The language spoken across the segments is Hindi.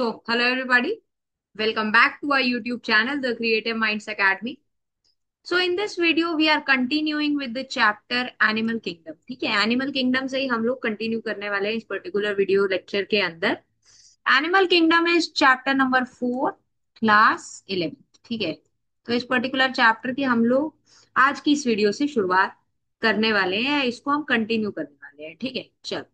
So, hello everybody. Welcome back to our YouTube channel, The Creative Minds Academy. So, in this video, we are continuing with the chapter Animal Kingdom. ठीक है, एनिमल किंगडम से ही हम लोग कंटिन्यू करने वाले हैं इस पर्टिकुलर वीडियो लेक्चर के अंदर. Animal kingdom is chapter number 4, class 11. ठीक है, तो इस पर्टिकुलर चैप्टर की हम लोग आज की इस वीडियो से शुरुआत करने वाले हैं. इसको हम कंटिन्यू करने वाले हैं. ठीक है, चलो.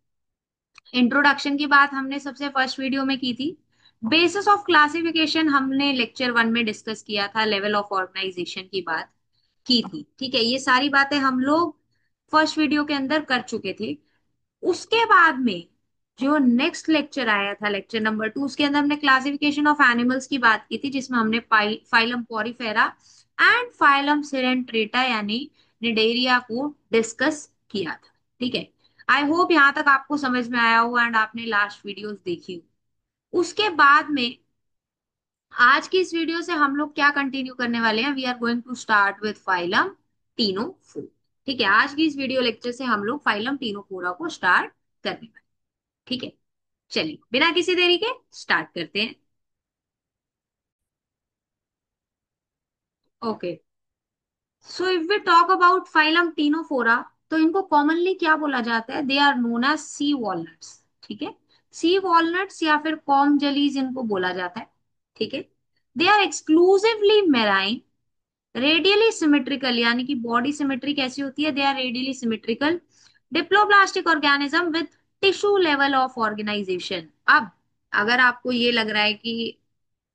इंट्रोडक्शन की बात हमने सबसे फर्स्ट वीडियो में की थी. बेसिस ऑफ क्लासिफिकेशन हमने लेक्चर 1 में डिस्कस किया था. लेवल ऑफ ऑर्गेनाइजेशन की बात की थी. ठीक है, ये सारी बातें हम लोग फर्स्ट वीडियो के अंदर कर चुके थे. उसके बाद में जो नेक्स्ट लेक्चर आया था, लेक्चर नंबर 2, उसके अंदर हमने क्लासिफिकेशन ऑफ एनिमल्स की बात की थी, जिसमें हमने फाइलम पॉरीफेरा एंड फाइलम सिरेंट्रेटा यानी निडेरिया को डिस्कस किया था. ठीक है, आई होप यहां तक आपको समझ में आया हो एंड आपने लास्ट वीडियोस देखी हो. उसके बाद में आज की इस वीडियो से हम लोग क्या कंटिन्यू करने वाले हैं. We are going to start with phylum Ctenophora. ठीक है, आज की इस वीडियो लेक्चर से हम लोग फाइलम टीनोफोरा को स्टार्ट करने वाले हैं. ठीक है, चलिए बिना किसी देरी के स्टार्ट करते हैं. Okay, so if we talk about phylum Ctenophora, तो इनको कॉमनली क्या बोला जाता है. They are known as sea walnuts. ठीक है, सी वॉलनट्स या फिर कॉम जेलीज इनको बोला जाता है. ठीक है, they are exclusively marine, radially symmetrical यानी कि बॉडी सिमेट्री कैसी होती है. They are radially symmetrical diploblastic organism with tissue level of organisation. अब अगर आपको ये लग रहा है कि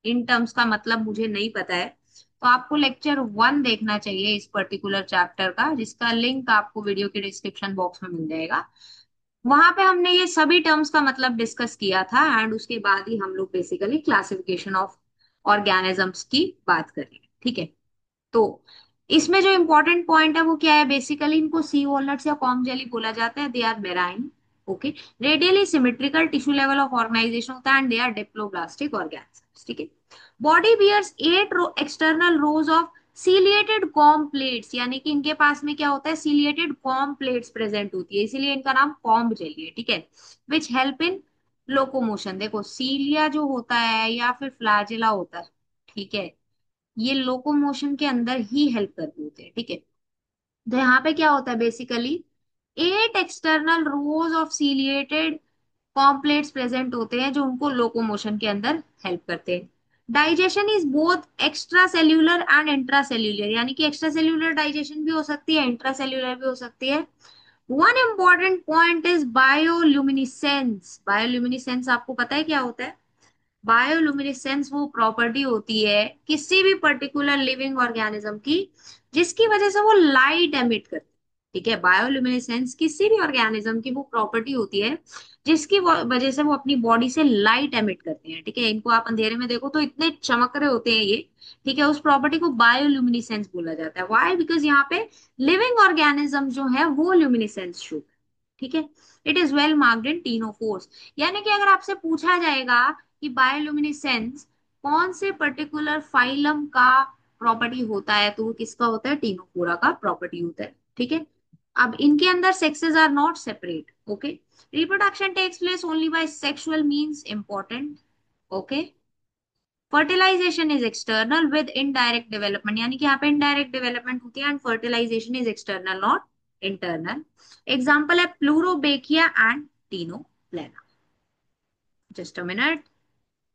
इन टर्म्स का मतलब मुझे नहीं पता है, तो आपको लेक्चर 1 देखना चाहिए इस पर्टिकुलर चैप्टर का, जिसका लिंक आपको वीडियो के डिस्क्रिप्शन बॉक्स में मिल जाएगा. वहां पे हमने ये सभी टर्म्स का मतलब डिस्कस किया था एंड उसके बाद ही हम लोग बेसिकली क्लासिफिकेशन ऑफ ऑर्गेनिजम्स की बात करेंगे. ठीक है, तो इसमें जो इंपॉर्टेंट पॉइंट है वो क्या है. बेसिकली इनको सी वॉलनट्स या कॉम जेली बोला जाता है. They are marine. Okay, radially symmetrical tissue level of organisation होता है and they are diploblastic organisms. ठीक है, body bears 8 external rows of ciliated comb plates यानी कि इनके पास में क्या होता है, सीलिएटेड कॉम प्लेट्स प्रेजेंट होती है, इसीलिए इनका नाम कॉम्ब जेली है. ठीक है, विच हेल्प इन लोकोमोशन. देखो, सीलिया जो होता है या फिर फ्लैजिला होता है, ठीक है, ये लोकोमोशन के अंदर ही हेल्प करते होते हैं. ठीक है, तो यहाँ पे क्या होता है basically, 8 external rows of ciliated कॉम्प्लेट्स present होते हैं जो उनको लोकोमोशन के अंदर हेल्प करते हैं. Digestion is both extra cellular and intra cellular यानी कि एक्स्ट्रा सेल्यूलर डाइजेशन भी हो सकती है, इंट्रा सेल्यूलर भी हो सकती है. One important point is bioluminescence. Bioluminescence आपको पता है क्या होता है. बायोलुमिनेसेंस वो प्रॉपर्टी होती है किसी भी पर्टिकुलर लिविंग ऑर्गेनिज्म की जिसकी वजह से वो लाइट एमिट करते हैं. ठीक है, बायोलुमिनेसेंस किसी भी ऑर्गेनिज्म की वो प्रॉपर्टी होती है जिसकी वजह से वो अपनी बॉडी से लाइट एमिट करते हैं. ठीक है, इनको आप अंधेरे में देखो तो इतने चमक रहे होते हैं ये. ठीक है, उस प्रॉपर्टी को बायोलुमिनेसेंस बोला जाता है. व्हाई, बिकॉज यहाँ पे लिविंग ऑर्गेनिज्म जो है वो ल्यूमिनेसेंस शो. ठीक है, it is well marked in ctenophores. यानी कि अगर आपसे पूछा जाएगा कि बायोल्यूमिनेसेंस कौन से पर्टिकुलर फाइलम का प्रॉपर्टी होता है, तो वो किसका होता है, टीनोफोरा का प्रॉपर्टी होता है. ठीक है, अब इनके अंदर sexes are not separate. Okay, reproduction takes place only by sexual means. Important. Okay, fertilisation is external with indirect development यानी कि यहाँ पे इनडायरेक्ट डेवलपमेंट होती है and fertilisation is external not internal. Example है Pleurobrachia and Ctenoplana. Just a minute.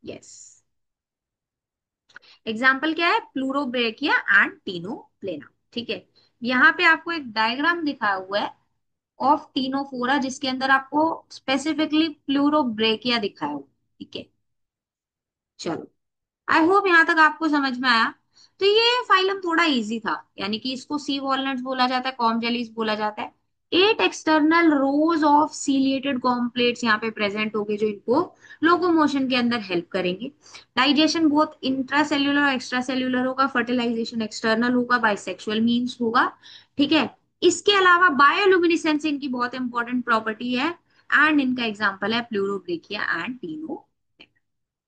Yes, example क्या है, प्लूरोब्रेकिया एंड टीनोप्लेना. ठीक है, यहाँ पे आपको एक डायग्राम दिखाया हुआ है ऑफ टीनोफोरा जिसके अंदर आपको स्पेसिफिकली प्लूरोब्रेकिया दिखाया हुआ है. ठीक है, चलो, आई होप यहाँ तक आपको समझ में आया. तो ये फाइलम थोड़ा इजी था, यानी कि इसको सी वॉलनट्स बोला जाता है, कॉम जेलीज बोला जाता है. 8 एक्सटर्नल रोज ऑफ सीलिएटेड कॉम्प्लेट्स यहाँ पे प्रेजेंट होंगे जो इनको लोकोमोशन के अंदर हेल्प करेंगे. डाइजेशन बोथ इंट्रा सेल्यूलर और एक्स्ट्रा सेल्यूलर होगा. फर्टिलाइजेशन एक्सटर्नल होगा, बाइसेक्सुअल मीन्स होगा. ठीक है, इसके अलावा बायोलुमिनिसेंस इनकी बहुत इंपॉर्टेंट प्रॉपर्टी है एंड इनका एग्जाम्पल है प्लूरोब्रेकिया एंड टीनो.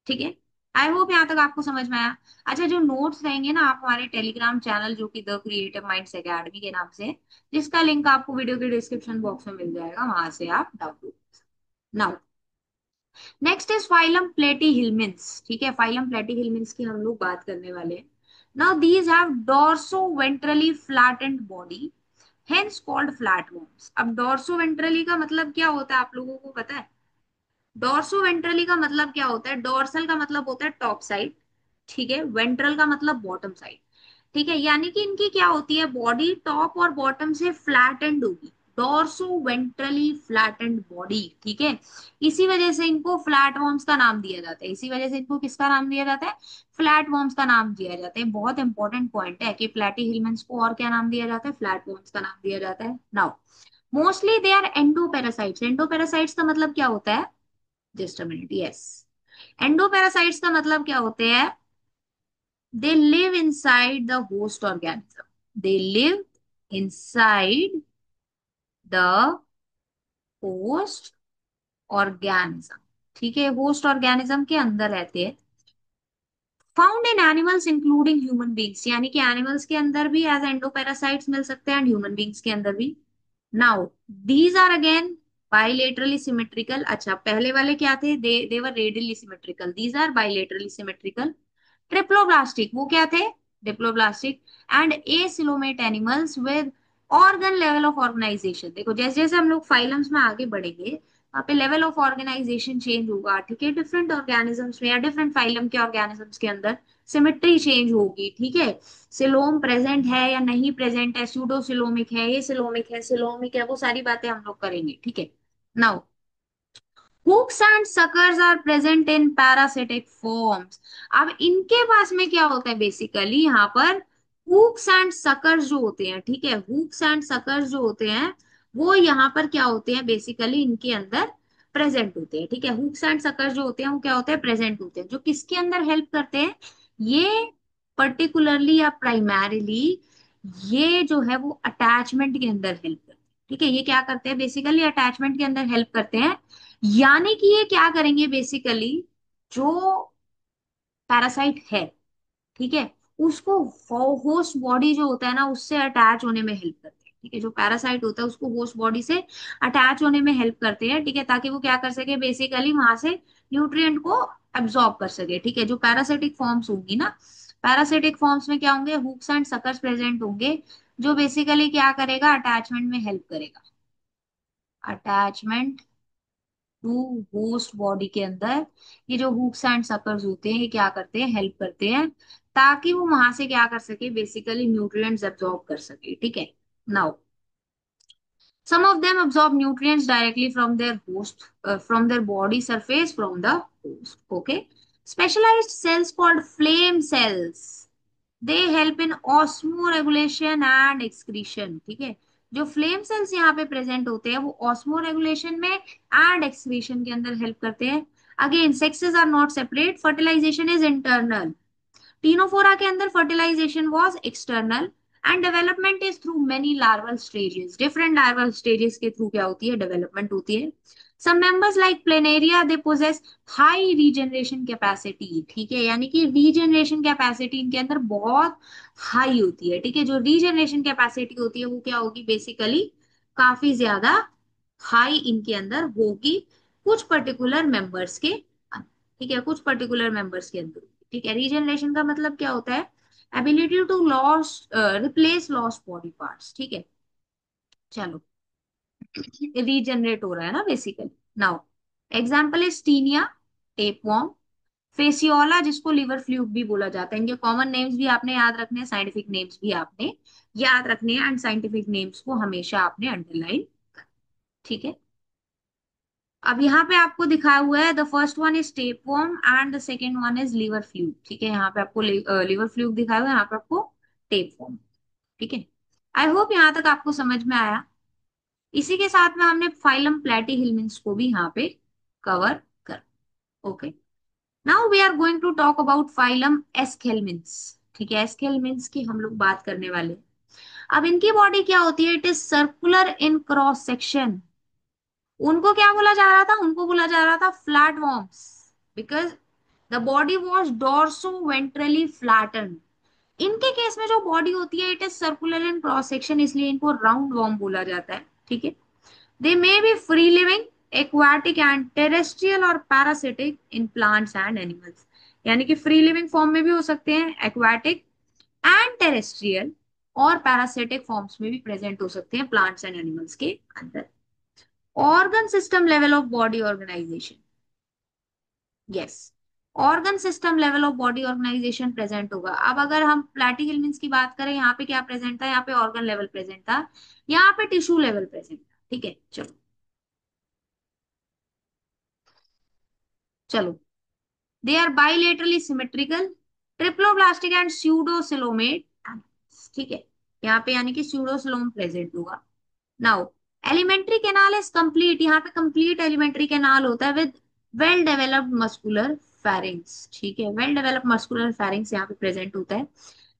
ठीक है, आई होप यहाँ तक आपको समझ में आया. अच्छा, जो नोट्स रहेंगे ना, आप हमारे टेलीग्राम चैनल जो कि द क्रिएटिव माइंड्स एकेडमी के नाम से है, जिसका लिंक आपको वीडियो के डिस्क्रिप्शन बॉक्स में मिल जाएगा, वहां से आप download. Now next is phylum Platyhelminthes. ठीक है, फाइलम प्लेटीहेल्मिन्थ की हम लोग बात करने वाले हैं। Now these have dorso ventrally flattened body, hence called flatworms. अब डोर्सो वेंट्रली का मतलब क्या होता है आप लोगों को पता है? डोर्सो वेंट्रली का मतलब क्या होता है? डोर्सल का मतलब होता है टॉप साइड, ठीक है, वेंट्रल का मतलब बॉटम साइड। ठीक है, यानी कि इनकी क्या होती है, बॉडी टॉप और बॉटम से फ्लैटेंड होगी, डोर्सो वेंट्रली फ्लैटेंड बॉडी। ठीक है, इसी वजह से इनको फ्लैट वॉर्म्स का नाम दिया जाता है। इसी वजह से इनको किसका नाम दिया जाता है? फ्लैट वॉर्म्स का नाम दिया जाता है। बहुत इंपॉर्टेंट पॉइंट है कि प्लेटीहेल्मिन्थ्स को और क्या नाम दिया जाता है? फ्लैट वॉर्म्स का नाम दिया जाता है। Now mostly they are endoparasites. Endoparasites का मतलब क्या होता है? Just a minute, yes, endoparasites का मतलब क्या होते हैं? they live inside the host organism, they live inside the host organism। ठीक है, होस्ट ऑर्गेनिज्म के अंदर रहते हैं। Found in animals including human beings, यानी कि एनिमल्स के अंदर भी एज एंडोपेरासाइट्स मिल सकते हैं एंड ह्यूमन बींग्स के अंदर भी। Now these are again bilaterally symmetrical. अच्छा, पहले वाले क्या थे? They were radially symmetrical, these are bilaterally symmetrical. Triploblastic, वो क्या थे? Diploblastic. And acoelomate animals with organ level of organisation. देखो जैसे जैसे हम लोग फाइलम्स में आगे बढ़ेंगे, वहाँ पे लेवल ऑफ ऑर्गेनाइजेशन चेंज होगा। ठीक है, डिफरेंट ऑर्गेनिजम्स में या डिफरेंट फाइलम के ऑर्गेनिजम्स के अंदर सिमेट्री चेंज होगी। ठीक है, सिलोम प्रेजेंट है या नहीं प्रेजेंट है, सूडो सिलोमिक है, ये सिलोमिक है, सिलोमिक है, वो सारी बातें हम लोग करेंगे। ठीक है, now hooks and suckers are present in parasitic forms. अब इनके पास में क्या होता है बेसिकली यहाँ पर? हुक्स एंड सकर्स जो होते हैं, ठीक है, हुक्स एंड सकर्स जो होते हैं वो यहाँ पर क्या होते हैं बेसिकली? इनके अंदर प्रेजेंट होते हैं। ठीक है, हुक्स एंड सकर्स जो होते हैं वो क्या होते हैं? प्रेजेंट होते हैं। जो किसके अंदर हेल्प करते हैं? ये पर्टिकुलरली या प्राइमरीली ये जो है वो अटैचमेंट के अंदर हेल्प करते हैं। ठीक है, ये क्या करते हैं बेसिकली? अटैचमेंट के अंदर हेल्प करते हैं। यानी कि ये क्या करेंगे बेसिकली? जो पैरासाइट है, ठीक है, उसको होस्ट बॉडी जो होता है ना उससे अटैच होने में हेल्प करते हैं। ठीक है, जो पैरासाइट होता है उसको होस्ट बॉडी से अटैच होने में हेल्प करते हैं। ठीक है, ताकि वो क्या कर सके बेसिकली? वहां से न्यूट्रिएंट को एब्जॉर्ब कर सके। ठीक है, जो पैरासिटिक फॉर्म्स होंगी ना, पैरासिटिक फॉर्म्स में क्या होंगे? हुक्स एंड सकर्स प्रेजेंट होंगे, जो बेसिकली क्या करेगा? अटैचमेंट में हेल्प करेगा। अटैचमेंट टू होस्ट बॉडी के अंदर ये जो हुक्स एंड सकर्स होते हैं ये क्या करते हैं? हेल्प करते हैं, ताकि वो वहां से क्या कर सके बेसिकली? न्यूट्रिएंट्स एब्जॉर्ब कर सके। ठीक है, now some of them absorb nutrients directly from their host, from their body surface, from the host. Okay, specialized cells called flame cells, they help in osmoregulation and excretion। ठीक है, जो फ्लेम सेल्स यहाँ पे प्रेजेंट होते हैं वो ऑस्मो रेगुलेशन में एंड एक्सक्रीशन के अंदर हेल्प करते हैं। Again sexes are not separate, fertilisation is internal. Ctenophora के अंदर fertilisation was external and development is through many larval stages. Different larval stages के थ्रू क्या होती है? डेवलपमेंट होती है। Some members like planaria they possess high regeneration capacity. ठीक है, यानी कि रीजनरेशन कैपेसिटी इनके अंदर बहुत हाई होती है। ठीक है, जो रीजनरेशन कैपेसिटी होती है वो क्या होगी बेसिकली? काफी ज्यादा हाई इनके अंदर होगी, कुछ पर्टिकुलर मेंबर्स के अंदर। ठीक है, कुछ पर्टिकुलर मेंबर्स के अंदर। ठीक है, रीजनरेशन का मतलब क्या होता है? Ability to loss replace lost body parts. ठीक है, चलो, रीजनरेट हो रहा है ना basically. Now example is Taenia, tapeworm, Fasciola जिसको लिवर फ्लूक भी बोला जाता है। इनके कॉमन नेम्स भी आपने याद रखने हैं, साइंटिफिक नेम्स भी आपने याद रखने हैं, एंड साइंटिफिक नेम्स को हमेशा आपने अंडरलाइन। ठीक है, अब यहाँ पे आपको दिखाया हुआ है the first one is tapeworm and the second one is liver fluke. ठीक है, यहाँ पे आपको लिवर फ्लूक दिखाया हुआ है, यहाँ पे आपको टेपवर्म। ठीक है, आई होप यहाँ तक आपको समझ में आया। इसी के साथ में हमने फाइलम प्लेटीहेल्मिन्थ्स को भी यहाँ पे कवर कर। Okay, now we are going to talk about phylum Aschelminthes. ठीक है, एस्केलमिन्थ्स की हम लोग बात करने वाले हैं। अब इनकी बॉडी क्या होती है? It is circular in cross section. उनको क्या बोला जा रहा था? उनको बोला जा रहा था flat worms, because the body was dorsoventrally flatten. इनके केस में जो बॉडी होती है it is circular in cross section, इसलिए इनको राउंड वॉर्म बोला जाता है। ठीक है, they may be free living, aquatic and terrestrial और parasitic in plants and animals. यानी कि फ्री लिविंग फॉर्म में भी हो सकते हैं, एक्वाटिक एंड टेरेस्ट्रियल, और पैरासिटिक फॉर्म्स में भी प्रेजेंट हो सकते हैं प्लांट्स एंड एनिमल्स के अंदर। Organ system level of body organisation, yes, organ system level of body organisation present होगा। अब अगर हम प्लैटिहेल्मिन्थ की बात करें, यहाँ पे क्या प्रेजेंट था, यहाँ पे ऑर्गन लेवल प्रेजेंट था, यहाँ पे टिश्यू लेवल प्रेजेंट था। ठीक है, चलो चलो, they are bilaterally symmetrical, triploblastic and pseudocoelomate. ठीक है, यहाँ पे यानी कि स्यूडोसिलोम प्रेजेंट होगा। Now alimentary canal is complete, यहाँ पे कंप्लीट एलिमेंट्री कैनाल होता है with well developed muscular pharynx. ठीक है, वेल डेवलप्ड मस्कुलर फेरिंग्स यहाँ पे प्रेजेंट होता है।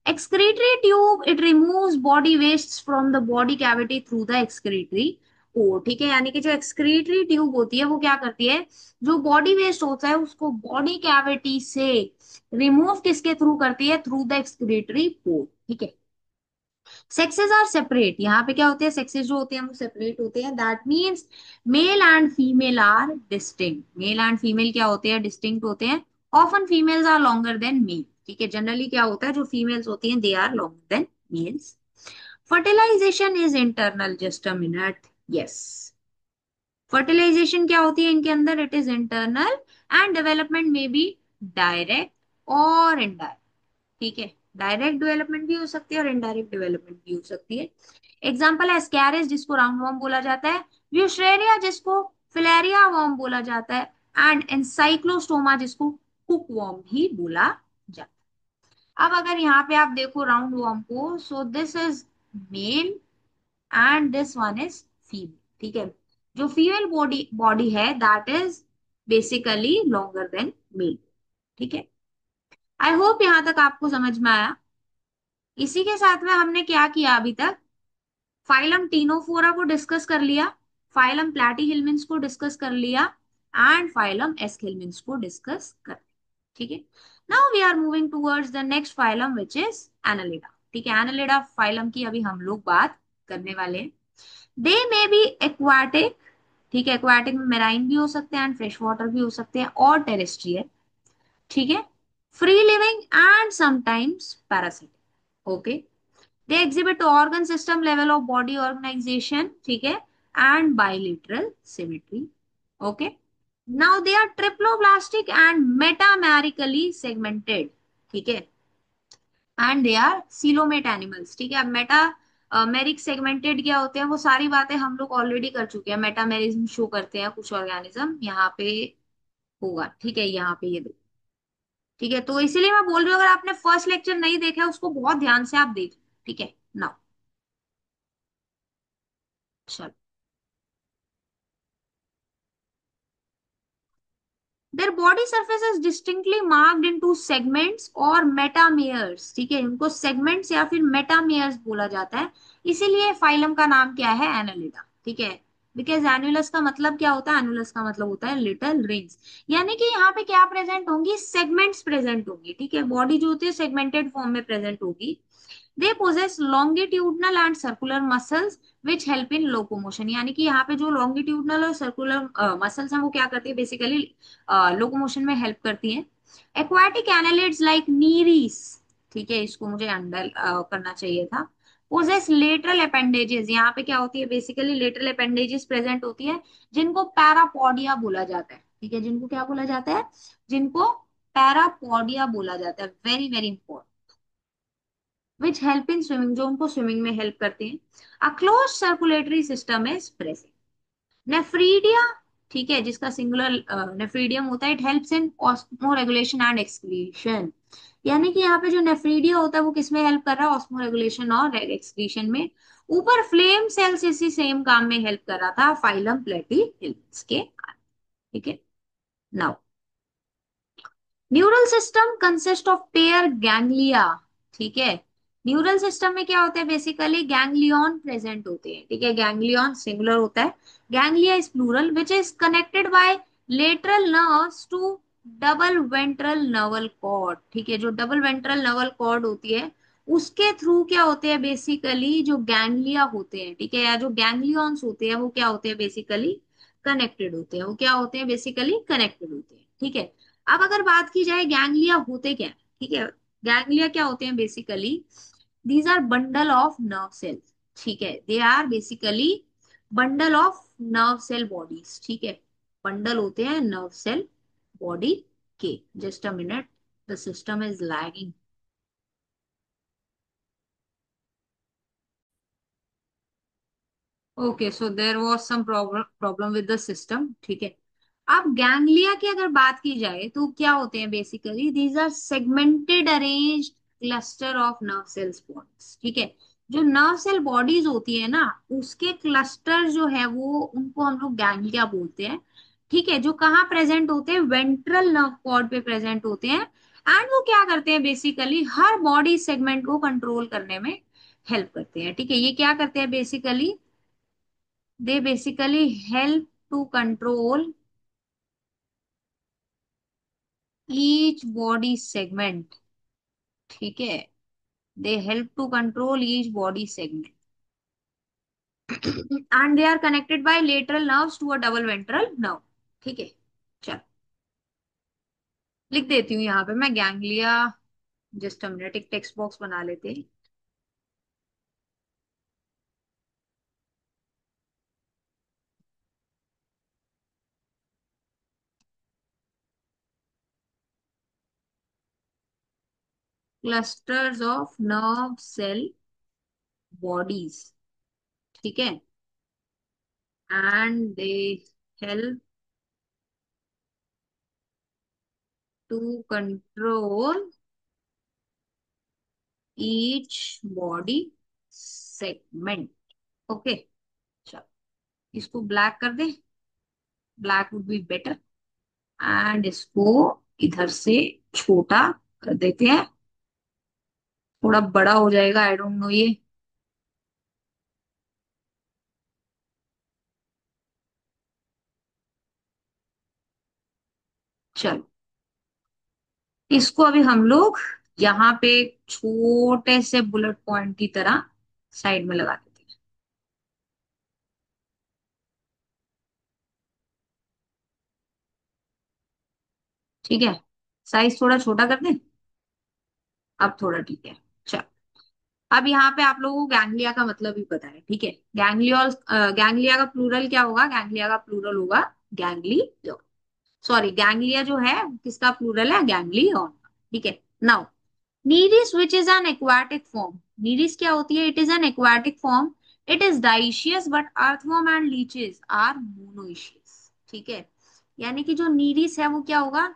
excretory tube, it removes body wastes from the body cavity through the excretory pore। ठीक है, यानी कि जो excretory tube होती है वो क्या करती है, जो बॉडी वेस्ट होता है उसको बॉडी कैविटी से रिमूव किसके थ्रू करती है, थ्रू द excretory pore। ठीक है, सेक्सेस आर सेपरेट, यहाँ पे क्या होते हैं, सेक्सेस जो होते हैं वो सेपरेट होते हैं। That means male and female are distinct, male and female क्या होते हैं, डिस्टिंक्ट होते हैं। Often females are longer than male. ठीक है, जनरली क्या होता है, जो फीमेल्स होती हैं they are longer than males. Fertilisation is internal, just a minute, yes, fertilisation क्या होती है इनके अंदर, it is internal, and development may be direct और इनडायरेक्ट। ठीक है, डायरेक्ट डेवलपमेंट भी हो सकती है और इनडायरेक्ट डेवलपमेंट भी हो सकती है। एग्जाम्पल है एस्कैरिस जिसको राउंड वर्म बोला जाता है, व्यूश्रेरिया जिसको फिलेरिया वर्म बोला जाता है, एंड एनसाइक्लोस्टोमा जिसको कुक वर्म भी बोला जाता है। अब अगर यहाँ पे आप देखो राउंड वर्म को, so this is male and this one is female. ठीक है, जो फीमेल बॉडी बॉडी है that is basically longer than male. ठीक है, आई होप यहां तक आपको समझ में आया। इसी के साथ में हमने क्या किया अभी तक, फाइलम टीनोफोरा को डिस्कस कर लिया, फाइलम प्लैटीहेल्मिन्थ्स को डिस्कस कर लिया, एंड फाइलम एस्केल्मिन्थ्स को डिस्कस कर लिया। ठीक है, now we are moving towards the next phylum which is Annelida. ठीक है, एनालिडा फाइलम की अभी हम लोग बात करने वाले हैं। दे मे बी एक्वाटिक, ठीक है, एक्वाटिक में मेराइन भी हो सकते हैं एंड फ्रेश वाटर भी हो सकते हैं, और टेरेस्ट्रियल। ठीक है, free living and sometimes parasitic. Okay, they exhibit organ system level of body organization, ठीक है, and bilateral symmetry। okay, now they are triploblastic and metamerically segmented। ठीक है, and they are coelomate animals। ठीक है, अब मेटा मेरिक सेगमेंटेड क्या होते हैं वो सारी बातें हम लोग ऑलरेडी कर चुके हैं। मेटामेरिज्म शो करते हैं कुछ ऑर्गेनिज्म, यहाँ पे होगा। ठीक है, यहाँ पे ये दो। ठीक है, तो इसीलिए मैं बोल रही हूँ अगर आपने फर्स्ट लेक्चर नहीं देखा है उसको बहुत ध्यान से आप देख। ठीक है, नाउ चलो, their body surface is distinctly marked into segments और metameres। ठीक है, इनको segments या फिर metameres बोला जाता है, इसीलिए फाइलम का नाम क्या है, एनालिडा। ठीक है, बिकॉज एनुलस का मतलब क्या होता है, एनुलस का मतलब होता है लिटिल रिंग्स। यानी कि यहाँ पे क्या प्रेजेंट होंगी, सेगमेंट्स प्रेजेंट होंगी। ठीक है, बॉडी जो होती है सेगमेंटेड फॉर्म में प्रेजेंट होगी। They possess longitudinal and circular muscles which help in locomotion. यानी कि यहाँ पे जो लॉन्गिट्यूडनल और सर्कुलर मसल्स हैं वो क्या करती है, बेसिकली लोकोमोशन में हेल्प करती हैं। एक्वाटिक एनालिड्स लाइक नीरीस, ठीक है, इसको मुझे अंडर करना चाहिए था, पोजेस लेटरल अपेंडेजेस। यहाँ पे क्या होती है, बेसिकली लेटरल अपेंडेजेस प्रेजेंट होती है, जिनको पैरापोडिया बोला जाता है। ठीक है, जिनको क्या बोला जाता है, जिनको पैरापोडिया बोला जाता है, very very important, which help in swimming, जो उनको स्विमिंग में हेल्प करते हैं। A close circulatory system is present. Nephridia, ठीक है, जिसका सिंगुलर नेफ्रीडियम होता है, it helps in osmo regulation and excretion. यानी कि यहाँ पे जो नेफ्रीडिया होता है वो किसमें हेल्प कर रहा है, ऑस्मो रेगुलेशन और एक्सक्रीशन में। ऊपर फ्लेम सेल्स इसी सेम काम में हेल्प कर रहा था फाइलम प्लेटीहेल्मिन्थ्स के। ठीक है, now neural system consist of pair ganglia. ठीक है, न्यूरल सिस्टम में क्या होता है, बेसिकली गैंग्लियन प्रेजेंट होते हैं। ठीक है, गैंग्लियन सिंगुलर होता है, ganglia is plural, which is connected by lateral nerves to double ventral nerval cord. ठीक है, जो डबल वेंट्रल नर्वल कॉर्ड होती है उसके थ्रू क्या होते हैं, बेसिकली जो गैंग्लिया होते हैं, ठीक है, या जो गैंग्लियंस होते हैं वो क्या होते हैं, बेसिकली कनेक्टेड होते हैं। वो क्या होते हैं, बेसिकली कनेक्टेड होते हैं, ठीक है। अब अगर बात की जाए गैंग्लिया होते क्या है, ठीक है। गैंग्लिया क्या होते हैं basically, these are bundle of nerve cells, ठीक है। They are basically bundle of nerve cell bodies, ठीक है। बंडल होते हैं नर्व सेल बॉडी के। Just a minute, the system is lagging. Okay, so there was some problem with the system, ठीक है। अब गैंग्लिया की अगर बात की जाए तो क्या होते हैं basically, these are segmented arrange cluster of nerve cells bodies, ठीक है। जो नर्व सेल बॉडीज होती है ना, उसके क्लस्टर जो है वो, उनको हम लोग गैंग्लिया बोलते हैं, ठीक है। जो कहाँ प्रेजेंट होते हैं, वेंट्रल नर्व कॉर्ड पे प्रेजेंट होते हैं। एंड वो क्या करते हैं बेसिकली, हर बॉडी सेगमेंट को कंट्रोल करने में हेल्प करते हैं, ठीक है। ये क्या करते हैं basically, they basically help to control each body segment, ठीक है। they help to control each body segment and they are connected by lateral nerves to a double ventral nerve, ठीक है। चल, लिख देती हूँ यहाँ पे मैं गैंग्लिया। जस्ट अ मिनट, एक टेक्स्ट बॉक्स बना लेते हैं। Clusters of nerve cell bodies, ठीक है। And they help to control each body segment, okay. चलो, इसको ब्लैक कर दे, black would be better. And इसको इधर से छोटा कर देते हैं, थोड़ा बड़ा हो जाएगा, आई डोंट नो ये। चलो, इसको अभी हम लोग यहाँ पे छोटे से बुलेट पॉइंट की तरह साइड में लगा देते हैं, ठीक है। साइज थोड़ा छोटा कर दें, अब थोड़ा ठीक है। चलो, अब यहाँ पे आप लोगों को गैंग्लिया का मतलब भी पता है, ठीक है। गैंग्लियोल, गैंग्लिया का प्लूरल क्या होगा, गैंग्लिया का प्लूरल होगा गैंग्ली, सॉरी गैंग्लिया जो है किसका प्लूरल है, गैंग्लियन, ठीक है। Now Nereis which is an aquatic form, Nereis क्या होती है, it is an aquatic form. It is dioecious but earthworm and leeches are monoecious, ठीक है। यानी कि जो नीरिस है वो क्या होगा,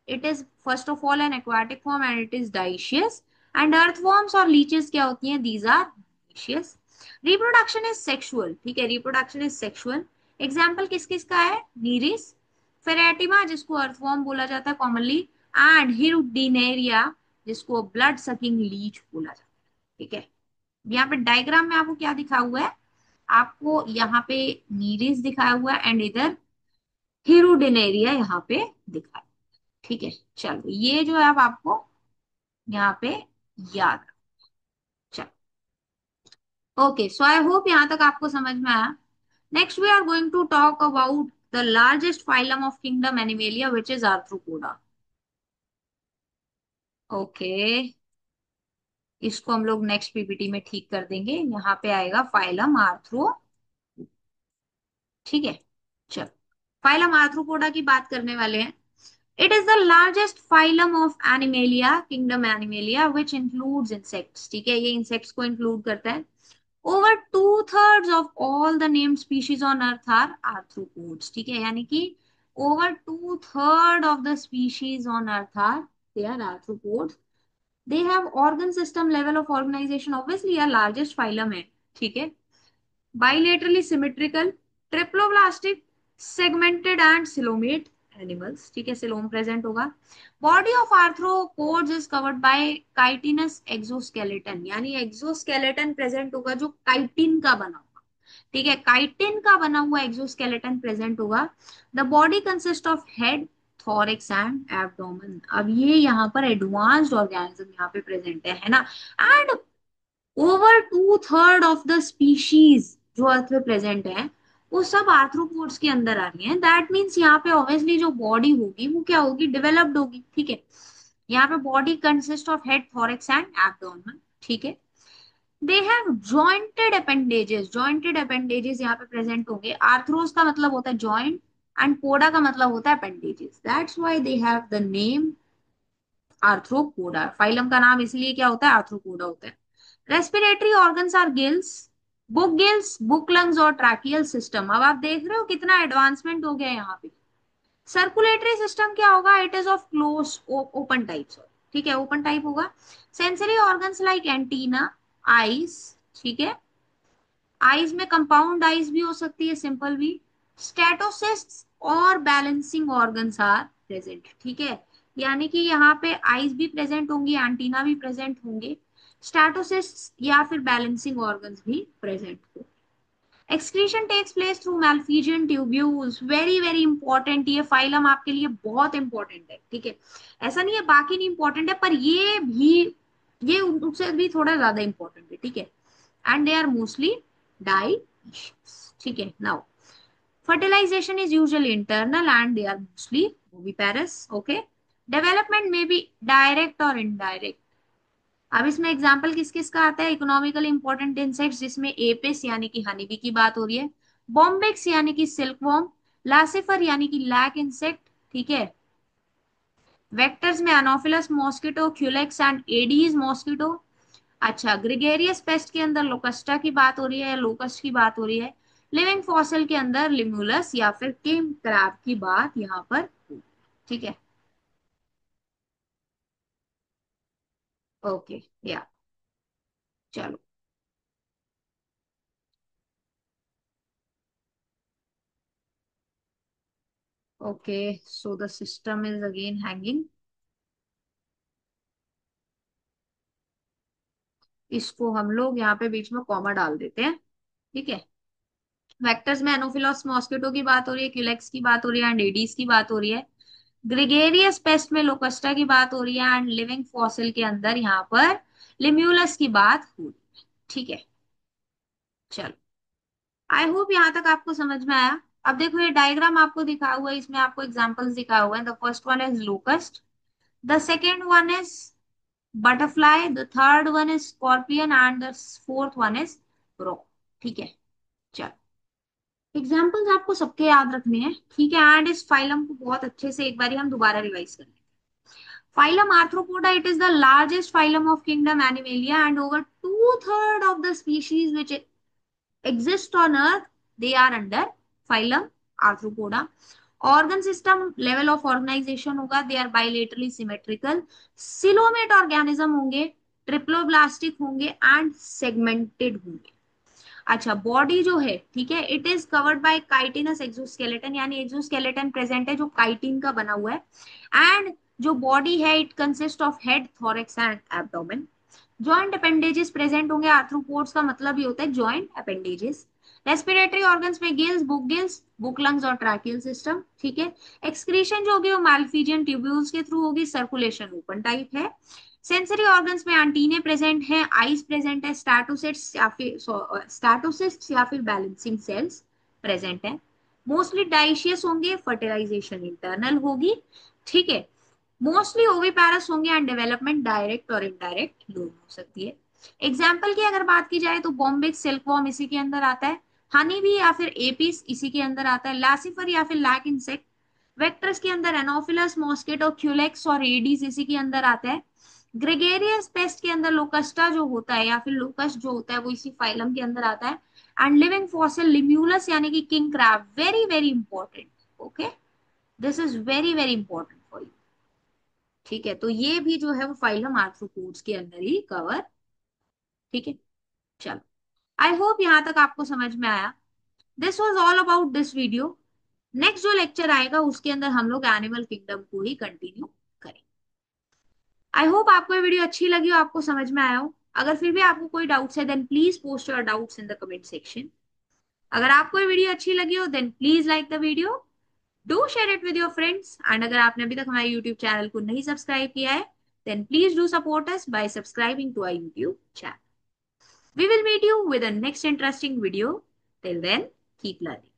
it is first of all an aquatic form and it is dioecious. And earthworms और लीचेस क्या होती हैं, these are monoecious. Reproduction is sexual, ठीक है, रिप्रोडक्शन इज सेक्सुअल। एग्जाम्पल किस किस का है, नीरिस, फेरेटिमा जिसको अर्थवर्म बोला जाता है कॉमनली, एंड हिरुडिनेरिया जिसको ब्लड सकिंग लीच बोला जाता है, ठीक है। यहाँ पे डायग्राम में आपको क्या दिखा हुआ है, आपको यहाँ पे नीरिस दिखाया हुआ है एंड इधर हिरुडिनेरिया यहाँ पे दिखा है, ठीक है। चलो, ये जो है अब आपको यहाँ पे याद, चलो। ओके, सो आई होप यहाँ तक आपको समझ में आया। Next we are going to talk about the largest phylum of kingdom Animalia which is Arthropoda, okay. इसको हम लोग नेक्स्ट पीपीटी में ठीक कर देंगे, यहाँ पे आएगा फाइलम आर्थ्रो, ठीक है। चलो, फाइलम आर्थ्रोपोडा की बात करने वाले हैं। It is the largest phylum of Animalia, kingdom Animalia which includes insects, ठीक है। ये इंसेक्ट्स को इंक्लूड करता है। Over two thirds of all the named species on earth are arthropods, ठीक है। यानी कि over two third of the species on earth are, they are arthropods. They have organ system level of organisation, obviously यार लार्जेस्ट फाइलम है, ठीक है। Bilaterally symmetrical, triploblastic, segmented and coelomate animals, ठीक है, सिलोम प्रेजेंट होगा। Body of arthropods is covered by chitinous exoskeleton, यानी एक्सोस्केलेटन प्रेजेंट होगा जो काइटिन का बना होगा, ठीक है। काइटिन का बना हुआ एक्सोस्केलेटन प्रेजेंट होगा। The body consist of head, thorax and abdomen. अब ये यहाँ पर एडवांस्ड ऑर्गेनिज्म यहाँ पे प्रेजेंट है ना। And over two third of the species जो अर्थ में प्रेजेंट है, वो सब आर्थ्रोपोड्स के अंदर आ रही हैं। दैट मीन्स यहाँ पे ऑब्वियसली जो बॉडी होगी वो क्या होगी, डेवलप्ड होगी। ठीक है, यहाँ पे body consist of head, thorax and abdomen. ठीक है, they have jointed appendages, jointed appendages यहाँ पे प्रेजेंट होंगे। आर्थ्रोस का मतलब होता है जॉइंट एंड पोडा का मतलब होता है appendages, that's why they have the name Arthropoda. Phylum का नाम इसलिए क्या होता है, आर्थ्रोपोडा होता है। Respiratory organs are gills, book gills, book lungs और ट्रैकियल सिस्टम। अब आप देख रहे हो कितना एडवांसमेंट हो गया यहाँ पे। सर्कुलेटरी सिस्टम क्या होगा, it is of close open type. ठीक है, ओपन टाइप होगा। Sensory organs like antenna, eyes. ठीक है, आईज में कंपाउंड आईज भी हो सकती है, सिंपल भी। स्टेटोसिस्ट्स और बैलेंसिंग ऑर्गन्स आर प्रेजेंट। ठीक है, यानी कि यहाँ पे आईज भी प्रेजेंट होंगी, एंटीना भी प्रेजेंट होंगे, स्टेटोसिस्ट्स या फिर बैलेंसिंग ऑर्गन्स भी प्रेजेंट हो। Excretion takes place through Malpighian tubules, very very important, ये फाइलम आपके लिए बहुत इंपॉर्टेंट है। ठीक है, ऐसा नहीं है बाकी नहीं इंपॉर्टेंट है, पर ये भी, ये उससे भी थोड़ा ज्यादा इंपॉर्टेंट है। ठीक है, and they are mostly dioecious. ठीक है, now fertilization is usually internal and they are mostly oviparous. Okay, development may be direct or indirect. अब इसमें एग्जाम्पल किस किस का आता है, इकोनॉमिकली इंपॉर्टेंट इंसेक्ट्स जिसमें एपिस यानी कि हनी बी की बात हो रही है, बॉम्बिक्स यानी कि सिल्कवॉर्म, लासिफर यानी कि लैक इंसेक्ट। ठीक है, वेक्टर्स में Anopheles mosquito, Culex and Aedes mosquito. अच्छा, ग्रिगेरियस पेस्ट के अंदर लोकस्टा की बात हो रही है, लोकस्ट की बात हो रही है। लिविंग फॉसिल के अंदर लिम्यूलस या फिर किंग क्रैब की बात यहाँ पर। ठीक है, ओके, या चलो। Okay, so the system is again hanging. इसको हम लोग यहाँ पे बीच में कॉमा डाल देते हैं। ठीक है, वेक्टर्स में एनोफिलस मॉस्किटो की बात हो रही है, क्यूलेक्स की बात हो रही है एंड एडीज की बात हो रही है। ग्रेगेरियस पेस्ट में लोकस्टा की बात हो रही है एंड लिविंग फॉसिल के अंदर यहाँ पर लिम्यूलस की बात हो रही है। ठीक है, चलो, आई होप यहाँ तक आपको समझ में आया। अब देखो ये डायग्राम आपको दिखा हुआ है, इसमें आपको एग्जांपल्स दिखा हुआ है। The first one is locust, the second one is butterfly, the third one is scorpion and the fourth one is row. ठीक है, चलो, एग्जाम्पल्स आपको सबके याद रखने हैं। ठीक है, एंड इस फाइलम को बहुत अच्छे से एक बार हम दोबारा रिवाइज करें। Phylum Arthropoda, it is the largest phylum of kingdom Animalia, and over two-thirds of the species which exist on Earth, they are under phylum Arthropoda. Organ system level of organization होगा, they are bilaterally symmetrical. Coelomate organism होंगे, triploblastic होंगे and segmented होंगे। अच्छा, बॉडी जो है, ठीक है, it is covered by chitinous exoskeleton, यानी एक्सोस्केलेटन प्रेजेंट है जो काइटिन का बना हुआ है। एंड जो बॉडी है it consist of head, thorax and abdomen. Joint appendages present होंगे, आर्थ्रोपोड्स का मतलब ही होता है जॉइंट अपेंडेजेस। रेस्पिरेटरी ऑर्गन्स में गिल्स, बुक लंग्स और ट्रैकियल सिस्टम। ठीक है, एक्सक्रीशन जो होगी वो मैल्फिजियन ट्यूब्यूल्स के थ्रू होगी, सर्कुलेशन ओपन टाइप है। सेंसरी ऑर्गन्स में एंटीने प्रेजेंट है, आईज प्रेजेंट है, स्टैटोसिस्ट या फिर बैलेंसिंग सेल्स प्रेजेंट है। मोस्टली डाइशियस होंगे, फर्टिलाइजेशन इंटरनल होगी। ठीक है, मोस्टली ओविपारस होंगे एंड डेवलपमेंट डायरेक्ट और इनडायरेक्ट दोनों हो सकती है। एग्जाम्पल की अगर बात की जाए तो बॉम्बिक सिल्कवॉर्म इसी के अंदर आता है, हनी बी या फिर एपिस इसी के अंदर आता है, लासिफर या फिर लैक इंसेक्ट। वेक्टर्स के अंदर एनोफिलस मॉस्किटो, क्यूलेक्स और एडीज इसी के अंदर आता है। ग्रेगेरियस पेस्ट के अंदर लोकस्टा जो होता है या फिर लोकस्ट जो होता है वो इसी फाइलम के अंदर आता है। एंड लिविंग फॉसिल लिम्यूलस यानी कि king crab, very very important. Okay, this is very very important for you. ठीक है, तो ये भी जो है वो फाइलम आर्थ्रोपोड्स के अंदर ही कवर। ठीक है, चलो, आई होप यहाँ तक आपको समझ में आया। This was all about this video. Next जो लेक्चर आएगा उसके अंदर हम लोग एनिमल किंगडम को ही कंटिन्यू करेंगे। आई होप आपको ये वीडियो अच्छी लगी हो, आपको समझ में आया हो। अगर फिर भी आपको कोई डाउट्स है then please post your doubts in the comment section. अगर आपको ये वीडियो अच्छी लगी हो then please like the video, do share it with your friends, and अगर आपने अभी तक हमारे यूट्यूब चैनल को नहीं सब्सक्राइब किया है then please do support us by subscribing to our YouTube channel. We will meet you with a next interesting video. Till then, keep learning.